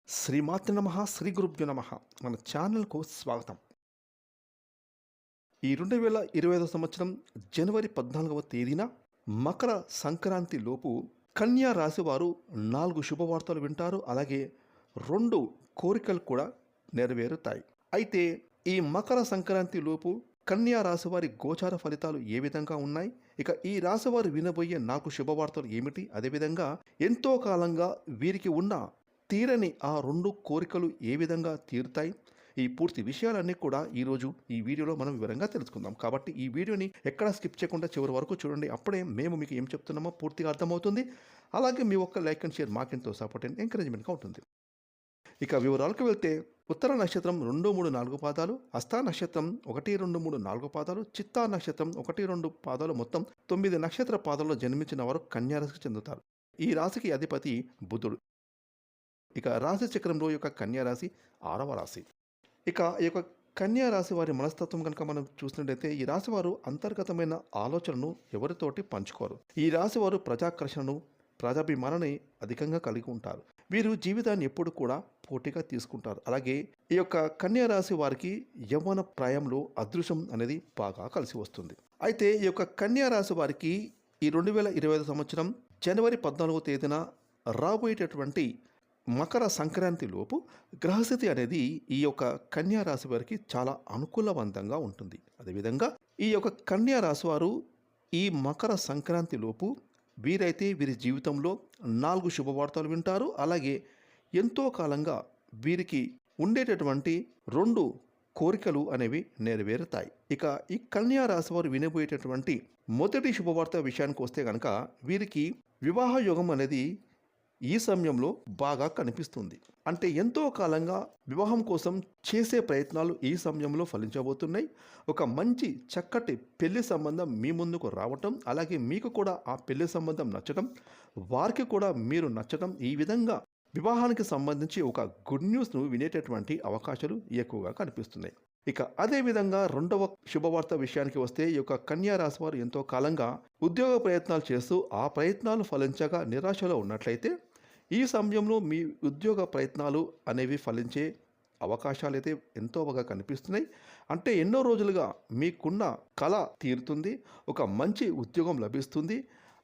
శ్రీమాతృ నమః శ్రీ గురుభ్యో నమః. మన ఛానల్కు స్వాగతం. ఈ 2025 సంవత్సరం జనవరి 14వ తేదీన మకర సంక్రాంతి లోపు కన్యా రాశి వారు 4 శుభవార్తలు వింటారు. అలాగే 2 కోరికలు కూడా నెరవేరుతాయి. అయితే ఈ మకర సంక్రాంతి లోపు కన్యా రాశి వారి గోచార ఫలితాలు ఏ విధంగా ఉన్నాయి, ఇక ఈ రాశి వారు వినబోయే 4 శుభవార్తలు ఏమిటి, అదేవిధంగా ఎంతో కాలంగా వీరికి ఉన్న తీరని ఆ 2 కోరికలు ఏ విధంగా తీరుతాయి, ఈ పూర్తి విషయాలన్నీ కూడా ఈరోజు ఈ వీడియోలో మనం వివరంగా తెలుసుకుందాం. కాబట్టి ఈ వీడియోని ఎక్కడా స్కిప్ చేయకుండా చివరి వరకు చూడండి. అప్పుడే మేము మీకు ఏం చెప్తున్నామో పూర్తిగా అర్థమవుతుంది. అలాగే మీ ఒక్క లైక్ అండ్ షేర్ మాకెంతో సపోర్ట్ అండ్ ఎంకరేజ్మెంట్గా ఉంటుంది. ఇక వివరాలకు వెళ్తే ఉత్తర నక్షత్రం 2, 3, 4 పాదాలు, హస్త నక్షత్రం 1, 2, 3, 4 పాదాలు, చిత్తా నక్షత్రం 1, 2 పాదాలు, మొత్తం 9 నక్షత్ర పాదాల్లో జన్మించిన వారు కన్యా రాశికి చెందుతారు. ఈ రాశికి అధిపతి బుధుడు. ఇక రాశి చక్రంలో యొక్క కన్యా రాశి 6వ రాశి. ఇక ఈ యొక్క కన్యా రాశి వారి మనస్తత్వం కనుక మనం చూసినట్లయితే ఈ రాశి వారు అంతర్గతమైన ఆలోచనను ఎవరితోటి పంచుకోరు. ఈ రాశి వారు ప్రజాకర్షణను, ప్రజాభిమానాన్ని అధికంగా కలిగి ఉంటారు. వీరు జీవితాన్ని ఎప్పుడు కూడా పోటీగా తీసుకుంటారు. అలాగే ఈ యొక్క కన్యా రాశి వారికి యవ్వన ప్రాయంలో అదృశ్యం అనేది బాగా కలిసి వస్తుంది. అయితే ఈ యొక్క కన్యా రాశి వారికి ఈ 2025 సంవత్సరం జనవరి 14వ తేదీన రాబోయేటటువంటి మకర సంక్రాంతి లోపు గ్రహస్థితి అనేది ఈ యొక్క కన్యా రాశి వారికి చాలా అనుకూలవంతంగా ఉంటుంది. అదేవిధంగా ఈ యొక్క కన్యా రాశి వారు ఈ మకర సంక్రాంతి లోపు వీరైతే వీరి జీవితంలో 4 శుభవార్తలు వింటారు. అలాగే ఎంతో కాలంగా వీరికి ఉండేటటువంటి 2 కోరికలు అనేవి నెరవేరుతాయి. ఇక ఈ కన్యా రాశి వారు వినబోయేటటువంటి మొదటి శుభవార్త విషయానికి వస్తే కనుక వీరికి వివాహ యోగం అనేది ఈ సమయంలో బాగా కనిపిస్తుంది. అంటే ఎంతో కాలంగా వివాహం కోసం చేసే ప్రయత్నాలు ఈ సమయంలో ఫలించబోతున్నాయి. ఒక మంచి చక్కటి పెళ్లి సంబంధం మీ ముందుకు రావటం, అలాగే మీకు కూడా ఆ పెళ్లి సంబంధం నచ్చటం, వారికి కూడా మీరు నచ్చటం, ఈ విధంగా వివాహానికి సంబంధించి ఒక గుడ్ న్యూస్ను వినేటటువంటి అవకాశాలు ఎక్కువగా కనిపిస్తున్నాయి. ఇక అదేవిధంగా 2వ శుభవార్త విషయానికి వస్తే ఈ యొక్క కన్యా రాశి వారు ఎంతో కాలంగా ఉద్యోగ ప్రయత్నాలు చేస్తూ ఆ ప్రయత్నాలు ఫలించగా నిరాశలో ఉన్నట్లయితే ఈ సమయంలో మీ ఉద్యోగ ప్రయత్నాలు అనేవి ఫలించే అవకాశాలు అయితే ఎంతో బాగా కనిపిస్తున్నాయి. అంటే ఎన్నో రోజులుగా మీకున్న కళ తీరుతుంది, ఒక మంచి ఉద్యోగం లభిస్తుంది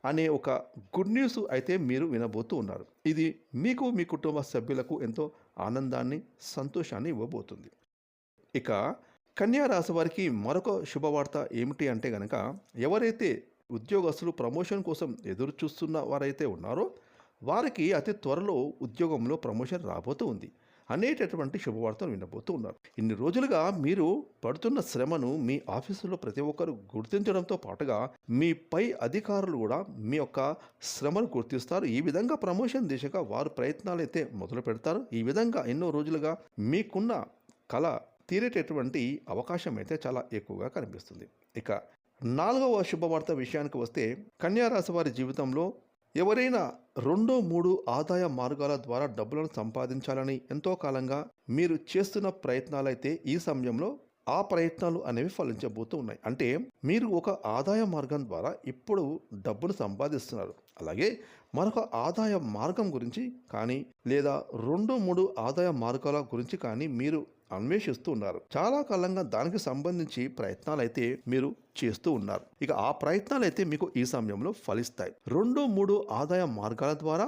అనే ఒక గుడ్ న్యూస్ అయితే మీరు వినబోతూ ఉన్నారు. ఇది మీకు, మీ కుటుంబ సభ్యులకు ఎంతో ఆనందాన్ని, సంతోషాన్ని ఇవ్వబోతుంది. ఇక కన్యా రాశి వారికి మరొక శుభవార్త ఏమిటి అంటే గనక ఎవరైతే ఉద్యోగస్తులు ప్రమోషన్ కోసం ఎదురు చూస్తున్న వారైతే ఉన్నారో వారికి అతి త్వరలో ఉద్యోగంలో ప్రమోషన్ రాబోతూ ఉంది అనేటటువంటి శుభవార్తను వినబోతూ ఉన్నారు. ఇన్ని రోజులుగా మీరు పడుతున్న శ్రమను మీ ఆఫీసులో ప్రతి ఒక్కరు గుర్తించడంతో పాటుగా మీ పై అధికారులు కూడా మీ యొక్క శ్రమను గుర్తిస్తారు. ఈ విధంగా ప్రమోషన్ దిశగా వారు ప్రయత్నాలు అయితే మొదలు పెడతారు. ఈ విధంగా ఎన్నో రోజులుగా మీకున్న కళ తీరేటటువంటి అవకాశం అయితే చాలా ఎక్కువగా కనిపిస్తుంది. ఇక 4వ శుభవార్త విషయానికి వస్తే కన్యా రాశి వారి జీవితంలో ఎవరైనా 2, 3 ఆదాయ మార్గాల ద్వారా డబ్బులను సంపాదించాలని ఎంతో కాలంగా మీరు చేస్తున్న ప్రయత్నాలైతే ఈ సమయంలో ఆ ప్రయత్నాలు అనేవి ఫలించబోతూ ఉన్నాయి. అంటే మీరు ఒక ఆదాయ మార్గం ద్వారా ఇప్పుడు డబ్బును సంపాదిస్తున్నారు. అలాగే మరొక ఆదాయ మార్గం గురించి కానీ లేదా 2, 3 ఆదాయ మార్గాల గురించి కానీ మీరు అన్వేషిస్తూ ఉన్నారు. చాలా కాలంగా దానికి సంబంధించి ప్రయత్నాలు అయితే మీరు చేస్తూ ఉన్నారు. ఇక ఆ ప్రయత్నాలు అయితే మీకు ఈ సమయంలో ఫలిస్తాయి. 2, 3 ఆదాయ మార్గాల ద్వారా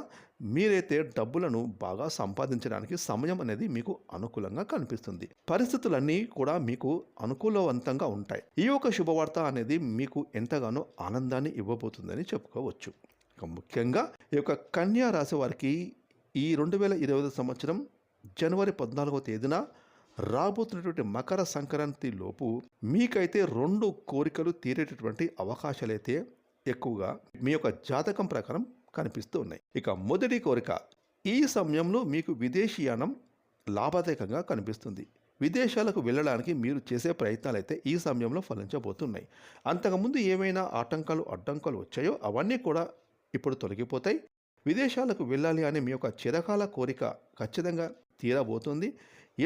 మీరైతే డబ్బులను బాగా సంపాదించడానికి సమయం అనేది మీకు అనుకూలంగా కనిపిస్తుంది. పరిస్థితులన్నీ కూడా మీకు అనుకూలవంతంగా ఉంటాయి. ఈ యొక్క శుభవార్త అనేది మీకు ఎంతగానో ఆనందాన్ని ఇవ్వబోతుందని చెప్పుకోవచ్చు. ఇక ముఖ్యంగా ఈ యొక్క కన్యా రాశి వారికి ఈ 2025 సంవత్సరం జనవరి 14వ తేదీన రాబోతున్నటువంటి మకర సంక్రాంతి లోపు మీకైతే 2 కోరికలు తీరేటటువంటి అవకాశాలైతే ఎక్కువగా మీ యొక్క జాతకం ప్రకారం కనిపిస్తూ ఉన్నాయి. ఇక మొదటి కోరిక, ఈ సమయంలో మీకు విదేశీయానం లాభదాయకంగా కనిపిస్తుంది. విదేశాలకు వెళ్ళడానికి మీరు చేసే ప్రయత్నాలు అయితే ఈ సమయంలో ఫలించబోతున్నాయి. అంతకుముందు ఏమైనా ఆటంకాలు, అడ్డంకాలు వచ్చాయో అవన్నీ కూడా ఇప్పుడు తొలగిపోతాయి. విదేశాలకు వెళ్ళాలి అనే మీ యొక్క చిరకాల కోరిక ఖచ్చితంగా తీరబోతుంది.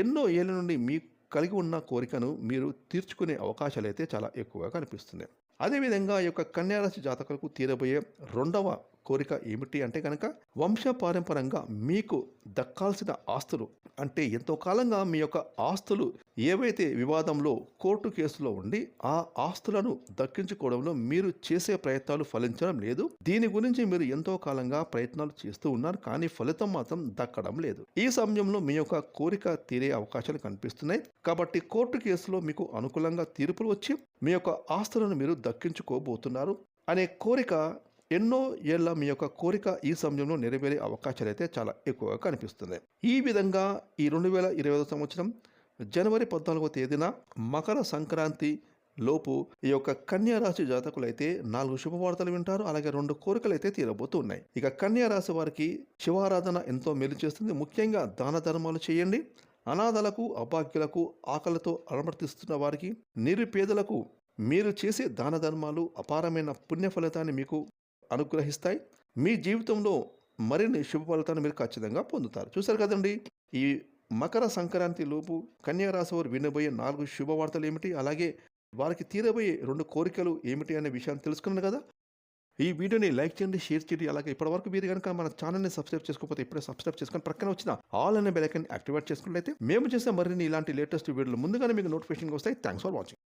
ఎన్నో ఏళ్ళ నుండి మీ కలిగి ఉన్న కోరికను మీరు తీర్చుకునే అవకాశాలు అయితే చాలా ఎక్కువగా కనిపిస్తున్నాయి. అదేవిధంగా ఈ యొక్క కన్యా రాశి జాతకులకు తీరబోయే 2వ కోరిక ఏమిటి అంటే కనుక వంశపారంపరంగా మీకు దక్కాల్సిన ఆస్తులు అంటే ఎంతో కాలంగా మీ యొక్క ఆస్తులు ఏవైతే వివాదంలో కోర్టు కేసులో ఉండి ఆ ఆస్తులను దక్కించుకోవడంలో మీరు చేసే ప్రయత్నాలు ఫలించడం లేదు. దీని గురించి మీరు ఎంతో కాలంగా ప్రయత్నాలు చేస్తూ ఉన్నారు, కానీ ఫలితం మాత్రం దక్కడం లేదు. ఈ సమయంలో మీ యొక్క కోరిక తీరే అవకాశాలు కనిపిస్తున్నాయి. కాబట్టి కోర్టు కేసులో మీకు అనుకూలంగా తీర్పులు వచ్చి మీ యొక్క ఆస్తులను మీరు దక్కించుకోబోతున్నారు అనే కోరిక, ఎన్నో ఏళ్ల మీ యొక్క కోరిక ఈ సమయంలో నెరవేరే అవకాశాలు అయితే చాలా ఎక్కువగా కనిపిస్తుంది. ఈ విధంగా ఈ 2025 సంవత్సరం జనవరి 14వ తేదీన మకర సంక్రాంతి లోపు ఈ యొక్క కన్యా రాశి జాతకులు అయితే 4 శుభవార్తలు వింటారు. అలాగే 2 కోరికలు అయితే తీరబోతూ ఉన్నాయి. ఇక కన్యా రాశి వారికి శివారాధన ఎంతో మేలు చేస్తుంది. ముఖ్యంగా దాన ధర్మాలు చేయండి. అనాథలకు, అభాగ్యులకు, ఆకలితో అలమర్తిస్తున్న వారికి, నిరుపేదలకు మీరు చేసే దాన ధర్మాలు అపారమైన పుణ్య ఫలితాన్ని మీకు అనుగ్రహిస్తాయి. మీ జీవితంలో మరిన్ని శుభ ఫలితాన్ని మీరు ఖచ్చితంగా పొందుతారు. చూశారు కదండి, ఈ మకర సంక్రాంతి లోపు కన్యా రాశి వారు వినబోయే 4 శుభవార్తలు ఏమిటి, అలాగే వారికి తీరబోయే 2 కోరికలు ఏమిటి అనే విషయాన్ని తెలుసుకున్నాను కదా. ఈ వీడియోని లైక్ చేయండి, షేర్ చేయండి. అలాగే ఇప్పటివరకు మీరు కనుక మన ఛానల్ని సబ్స్క్రైబ్ చేసుకోకపోతే ఇప్పుడే సబ్స్క్రైబ్ చేసుకొని ప్రక్కన వచ్చిన ఆల్ అనే బెల్ ఐకాన్ యాక్టివేట్ చేసుకున్నట్లయితే మేము చేసే మరిన్ని ఇలాంటి లేటెస్ట్ వీడియోలు ముందుగానే మీకు నోటిఫికేషన్ వస్తాయి. Thanks for watching.